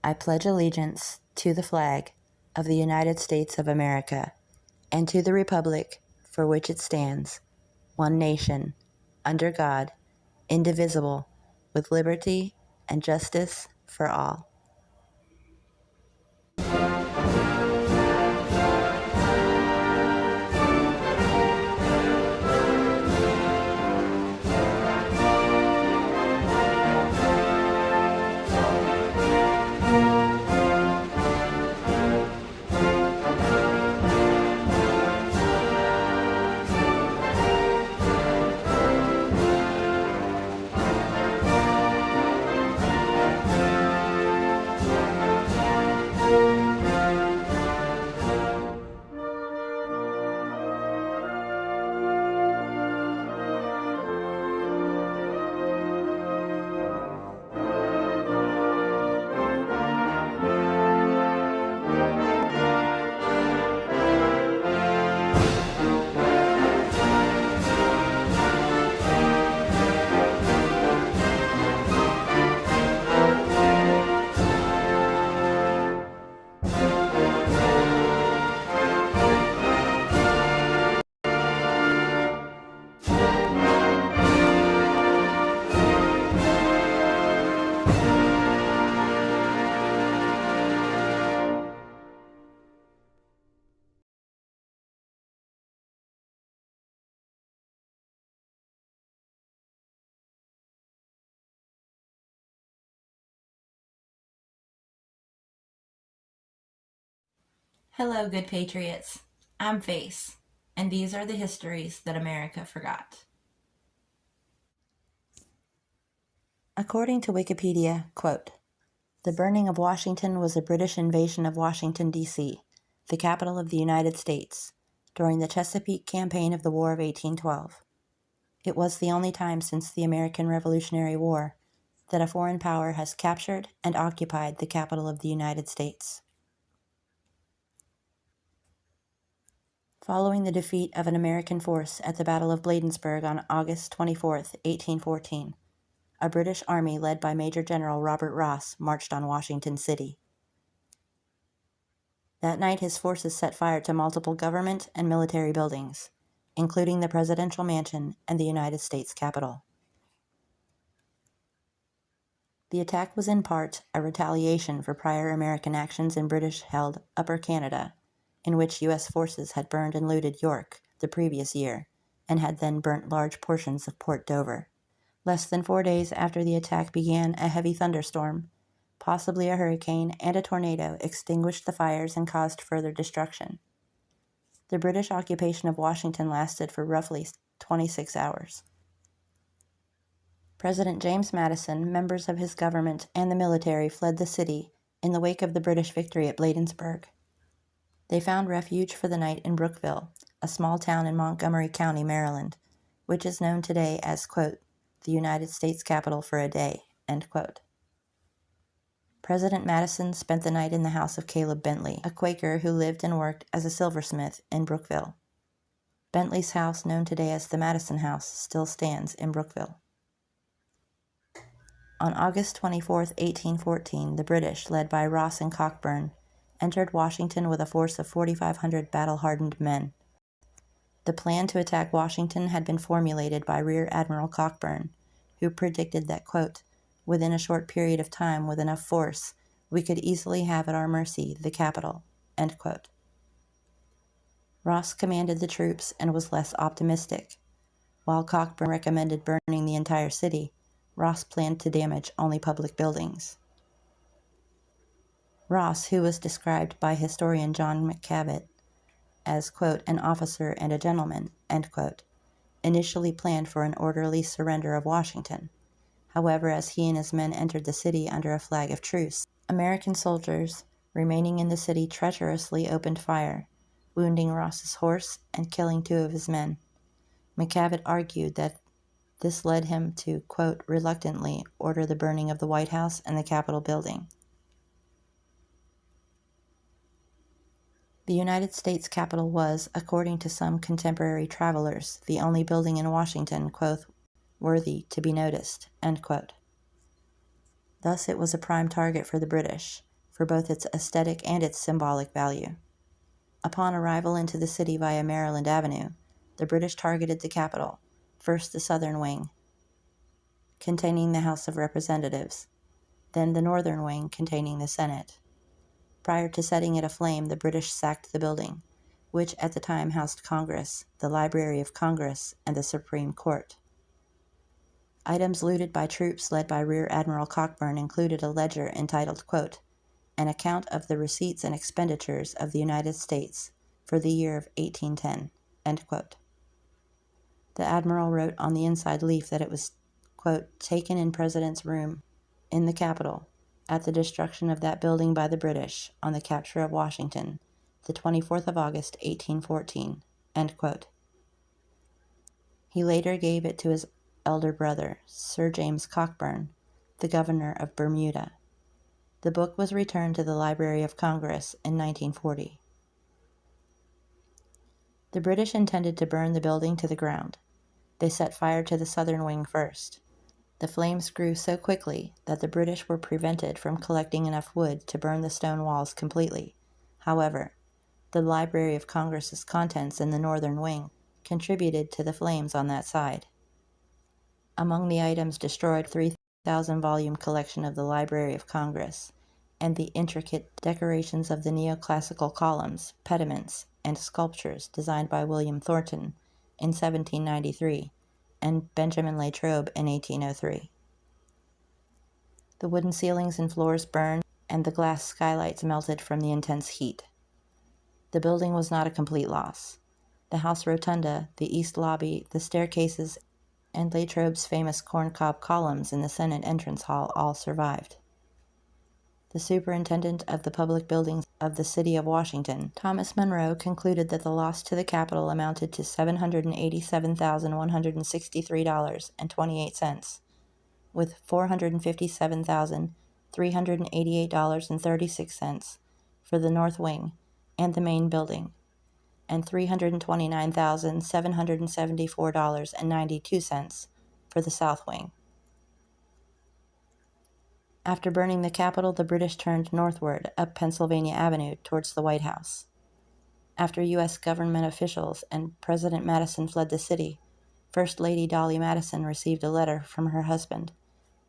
I pledge allegiance to the flag of the United States of America and to the republic for which it stands, one nation, under God, indivisible, with liberty and justice for all. Hello, good patriots. I'm Face, and these are the histories that America forgot. According to Wikipedia, quote, "The burning of Washington was a British invasion of Washington, D.C., the capital of the United States, during the Chesapeake Campaign of the War of 1812. It was the only time since the American Revolutionary War that a foreign power has captured and occupied the capital of the United States." Following the defeat of an American force at the Battle of Bladensburg on August 24, 1814, a British army led by Major General Robert Ross marched on Washington City. That night, his forces set fire to multiple government and military buildings, including the Presidential Mansion and the United States Capitol. The attack was in part a retaliation for prior American actions in British-held Upper Canada, in which U.S. forces had burned and looted York the previous year, and had then burnt large portions of Port Dover. Less than 4 days after the attack began, a heavy thunderstorm, possibly a hurricane and a tornado, extinguished the fires and caused further destruction. The British occupation of Washington lasted for roughly 26 hours. President James Madison, members of his government, and the military fled the city in the wake of the British victory at Bladensburg. They found refuge for the night in Brookville, a small town in Montgomery County, Maryland, which is known today as, quote, "the United States Capitol for a day," end quote. President Madison spent the night in the house of Caleb Bentley, a Quaker who lived and worked as a silversmith in Brookville. Bentley's house, known today as the Madison House, still stands in Brookville. On August 24, 1814, the British, led by Ross and Cockburn, entered Washington with a force of 4,500 battle-hardened men. The plan to attack Washington had been formulated by Rear Admiral Cockburn, who predicted that, quote, "within a short period of time with enough force, we could easily have at our mercy the capital," end quote. Ross commanded the troops and was less optimistic. While Cockburn recommended burning the entire city, Ross planned to damage only public buildings. Ross, who was described by historian John McCavitt as, quote, "an officer and a gentleman," end quote, initially planned for an orderly surrender of Washington. However, as he and his men entered the city under a flag of truce, American soldiers remaining in the city treacherously opened fire, wounding Ross's horse and killing 2 of his men. McCavitt argued that this led him to, quote, "reluctantly order the burning of the White House and the Capitol building." The United States Capitol was, according to some contemporary travelers, the only building in Washington, quote, "worthy to be noticed," end quote. Thus it was a prime target for the British, for both its aesthetic and its symbolic value. Upon arrival into the city via Maryland Avenue, the British targeted the Capitol, first the southern wing, containing the House of Representatives, then the northern wing containing the Senate. Prior to setting it aflame, the British sacked the building, which at the time housed Congress, the Library of Congress, and the Supreme Court. Items looted by troops led by Rear Admiral Cockburn included a ledger entitled, quote, "An account of the receipts and expenditures of the United States for the year of 1810, end quote. The Admiral wrote on the inside leaf that it was, quote, "taken in President's room in the Capitol at the destruction of that building by the British on the capture of Washington, the 24th of August, 1814, end quote. He later gave it to his elder brother, Sir James Cockburn, the Governor of Bermuda. The book was returned to the Library of Congress in 1940. The British intended to burn the building to the ground. They set fire to the southern wing first. The flames grew so quickly that the British were prevented from collecting enough wood to burn the stone walls completely. However, the Library of Congress's contents in the northern wing contributed to the flames on that side. Among the items destroyed, 3,000-volume collection of the Library of Congress and the intricate decorations of the neoclassical columns, pediments, and sculptures designed by William Thornton in 1793 and Benjamin Latrobe in 1803. The wooden ceilings and floors burned, and the glass skylights melted from the intense heat. The building was not a complete loss. The House Rotunda, the East Lobby, the staircases, and Latrobe's famous corncob columns in the Senate entrance hall all survived. The superintendent of the public buildings of the city of Washington, Thomas Monroe, concluded that the loss to the Capitol amounted to $787,163.28, with $457,388.36 for the north wing and the main building, and $329,774.92 for the south wing. After burning the Capitol, the British turned northward up Pennsylvania Avenue towards the White House. After U.S. government officials and President Madison fled the city, First Lady Dolly Madison received a letter from her husband,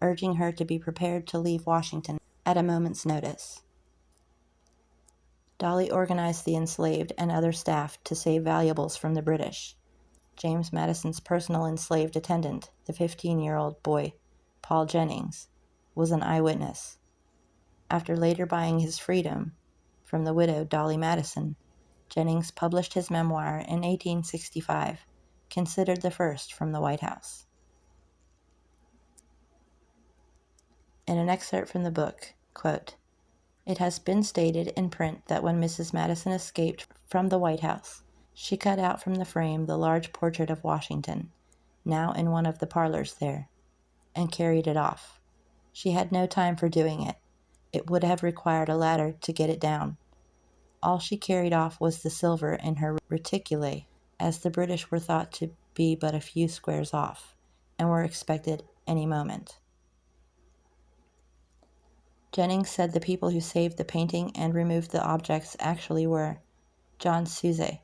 urging her to be prepared to leave Washington at a moment's notice. Dolly organized the enslaved and other staff to save valuables from the British. James Madison's personal enslaved attendant, the 15-year-old boy, Paul Jennings, was an eyewitness. After later buying his freedom from the widow Dolly Madison, Jennings published his memoir in 1865, considered the first from the White House. In an excerpt from the book, quote, "It has been stated in print that when Mrs. Madison escaped from the White House, she cut out from the frame the large portrait of Washington, now in one of the parlors there, and carried it off. She had no time for doing it. It would have required a ladder to get it down. All she carried off was the silver in her reticule, as the British were thought to be but a few squares off, and were expected any moment." Jennings said the people who saved the painting and removed the objects actually were John Suze,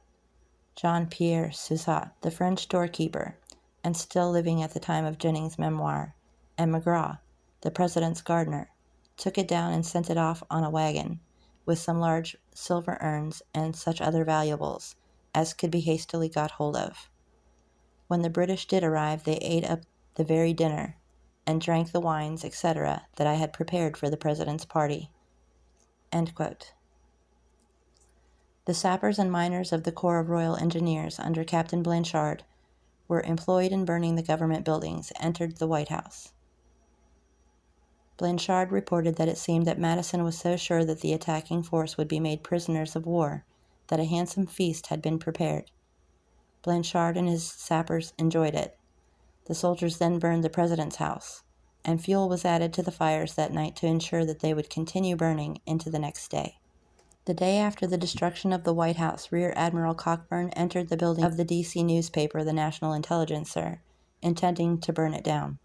Jean-Pierre Suzat, the French doorkeeper, and still living at the time of Jennings' memoir, and McGraw, the president's gardener, took it down and sent it off on a wagon, with some large silver urns and such other valuables as could be hastily got hold of. When the British did arrive, they ate up the very dinner, and drank the wines, etc., that I had prepared for the president's party." End quote. The sappers and miners of the Corps of Royal Engineers under Captain Blanchard were employed in burning the government buildings, entered the White House. Blanchard reported that it seemed that Madison was so sure that the attacking force would be made prisoners of war that a handsome feast had been prepared. Blanchard and his sappers enjoyed it. The soldiers then burned the president's house, and fuel was added to the fires that night to ensure that they would continue burning into the next day. The day after the destruction of the White House, Rear Admiral Cockburn entered the building of the D.C. newspaper, the National Intelligencer, intending to burn it down.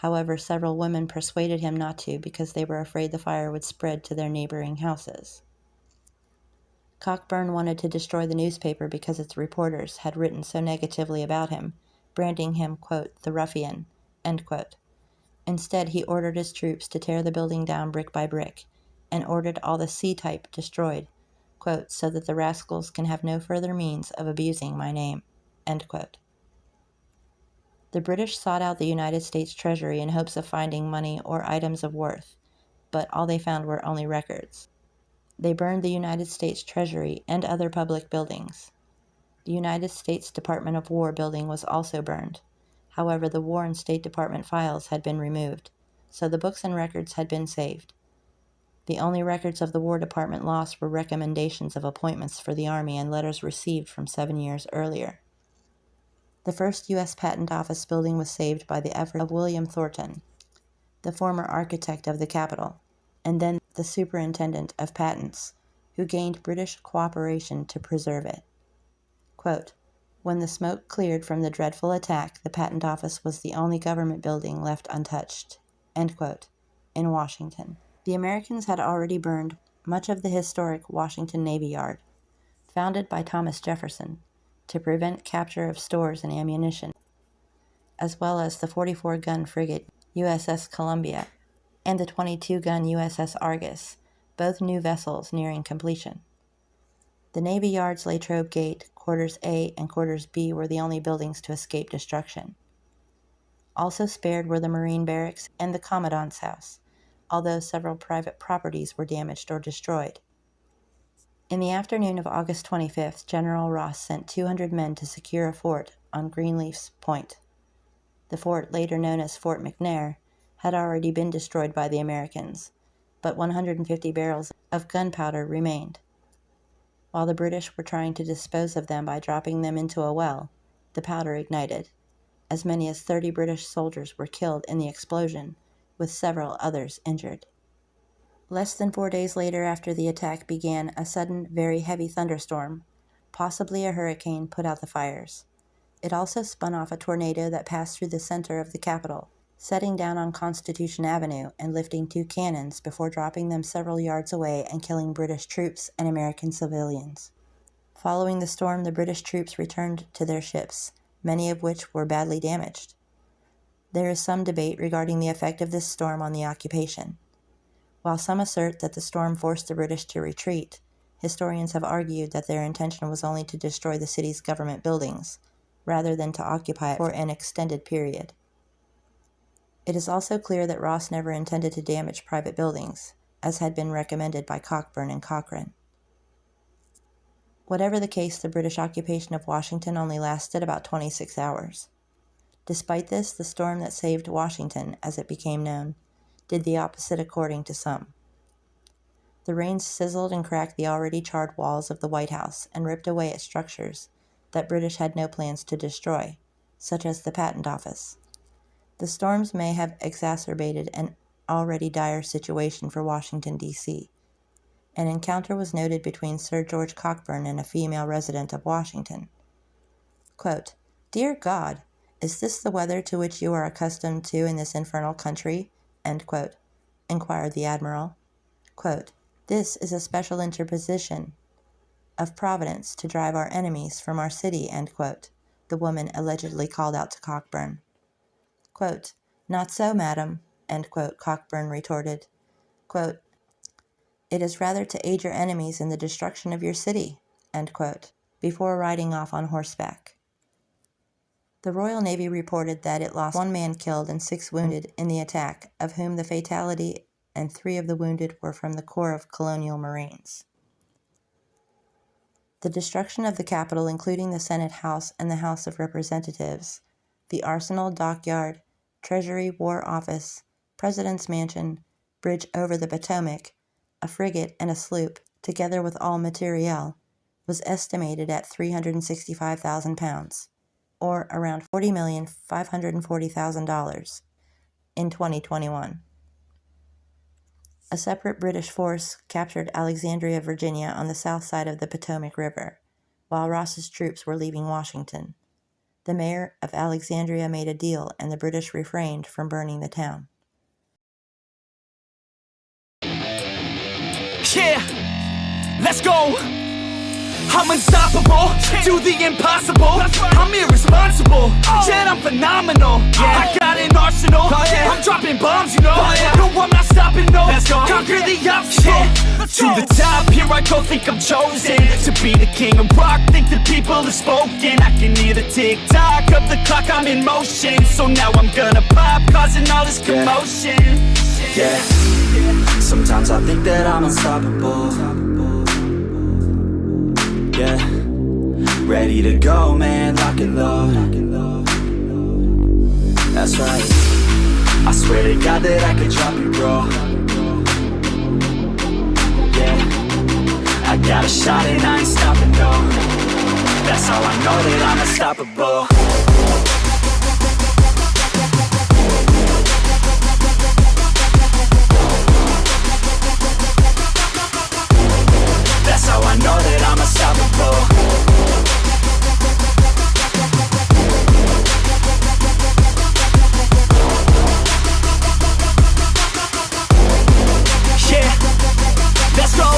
However, several women persuaded him not to because they were afraid the fire would spread to their neighboring houses. Cockburn wanted to destroy the newspaper because its reporters had written so negatively about him, branding him, quote, the ruffian, end quote. Instead, he ordered his troops to tear the building down brick by brick, and ordered all the C-type destroyed, quote, so that the rascals can have no further means of abusing my name, end quote. The British sought out the United States Treasury in hopes of finding money or items of worth, but all they found were only records. They burned the United States Treasury and other public buildings. The United States Department of War building was also burned. However, the War and State Department files had been removed, so the books and records had been saved. The only records of the War Department lost were recommendations of appointments for the Army and letters received from 7 years earlier. The first U.S. Patent Office building was saved by the effort of William Thornton, the former architect of the Capitol, and then the Superintendent of Patents, who gained British cooperation to preserve it. Quote, when the smoke cleared from the dreadful attack, the Patent Office was the only government building left untouched, end quote, in Washington. The Americans had already burned much of the historic Washington Navy Yard, founded by Thomas Jefferson, to prevent capture of stores and ammunition, as well as the 44-gun frigate USS Columbia and the 22-gun USS Argus, both new vessels nearing completion. The Navy Yard's Latrobe Gate, Quarters A and Quarters B were the only buildings to escape destruction. Also spared were the Marine Barracks and the Commandant's house, although several private properties were damaged or destroyed. In the afternoon of August 25th, General Ross sent 200 men to secure a fort on Greenleaf's Point. The fort, later known as Fort McNair, had already been destroyed by the Americans, but 150 barrels of gunpowder remained. While the British were trying to dispose of them by dropping them into a well, the powder ignited. As many as 30 British soldiers were killed in the explosion, with several others injured. Less than 4 days later after the attack began, a sudden, very heavy thunderstorm, possibly a hurricane, put out the fires. It also spun off a tornado that passed through the center of the Capitol, setting down on Constitution Avenue and lifting 2 cannons before dropping them several yards away and killing British troops and American civilians. Following the storm, the British troops returned to their ships, many of which were badly damaged. There is some debate regarding the effect of this storm on the occupation. While some assert that the storm forced the British to retreat, historians have argued that their intention was only to destroy the city's government buildings, rather than to occupy it for an extended period. It is also clear that Ross never intended to damage private buildings, as had been recommended by Cockburn and Cochrane. Whatever the case, the British occupation of Washington only lasted about 26 hours. Despite this, the storm that saved Washington, as it became known, did the opposite according to some. The rain sizzled and cracked the already charred walls of the White House and ripped away at structures that British had no plans to destroy, such as the Patent Office. The storms may have exacerbated an already dire situation for Washington, D.C. An encounter was noted between Sir George Cockburn and a female resident of Washington. Quote, "Dear God, is this the weather to which you are accustomed to in this infernal country?" End quote, inquired the Admiral. Quote, "This is a special interposition of Providence to drive our enemies from our city," end quote, the woman allegedly called out to Cockburn. Quote, "Not so, madam," end quote, Cockburn retorted. Quote, "It is rather to aid your enemies in the destruction of your city," end quote, before riding off on horseback. The Royal Navy reported that it lost 1 man killed and 6 wounded in the attack, of whom the fatality and 3 of the wounded were from the Corps of Colonial Marines. The destruction of the Capitol, including the Senate House and the House of Representatives, the Arsenal, Dockyard, Treasury, War Office, President's Mansion, bridge over the Potomac, a frigate and a sloop, together with all materiel, was estimated at £365,000, or around $40,540,000 in 2021. A separate British force captured Alexandria, Virginia on the south side of the Potomac River, while Ross's troops were leaving Washington. The mayor of Alexandria made a deal, and the British refrained from burning the town. Yeah, let's go. I'm unstoppable, do the impossible. I'm irresponsible, yet I'm phenomenal. I got an arsenal, I'm dropping bombs, you know. No, I'm not stopping, no. Conquer the obstacle. To the top, here I go, think I'm chosen to be the king of rock, think the people have spoken. I can hear the tick-tock of the clock, I'm in motion. So now I'm gonna pop, causing all this commotion. Yeah, sometimes I think that I'm unstoppable. Yeah, ready to go, man, lock and load. That's right, I swear to God that I could drop you, bro. Yeah, I got a shot and I ain't stopping, no. That's how I know that I'm unstoppable. That's how I know that I'm unstoppable. Yeah, let's go.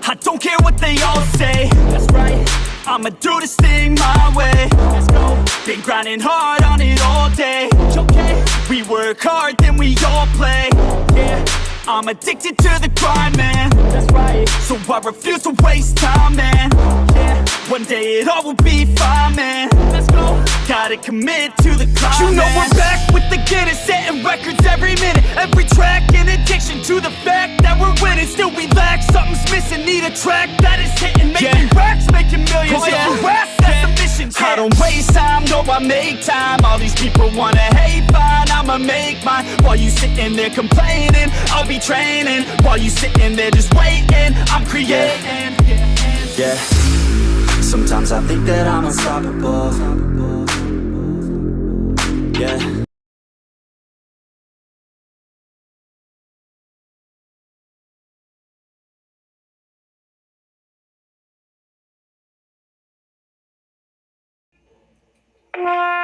I don't care what they all say. That's right, I'ma do this thing my way. Let's go. Been grinding hard on it all day. Okay, we work hard, then we all play. Yeah, I'm addicted to the grind, man. That's right, so I refuse to waste time, man. Yeah, one day it all will be fine, man. Let's go. Gotta commit to the climb. You know we're back with the Guinness, setting records every minute, every track. In addiction to the fact that we're winning, still we lack something's missing. Need a track that is hitting, making racks, making millions. That's the mission. I don't waste time, no, I make time. All these people wanna hate, fine, I'ma make mine. While you sitting there complaining, I'll be training. While you sitting there just waiting, I'm creating. Yeah, sometimes I think that I'm unstoppable. Yeah. Yeah.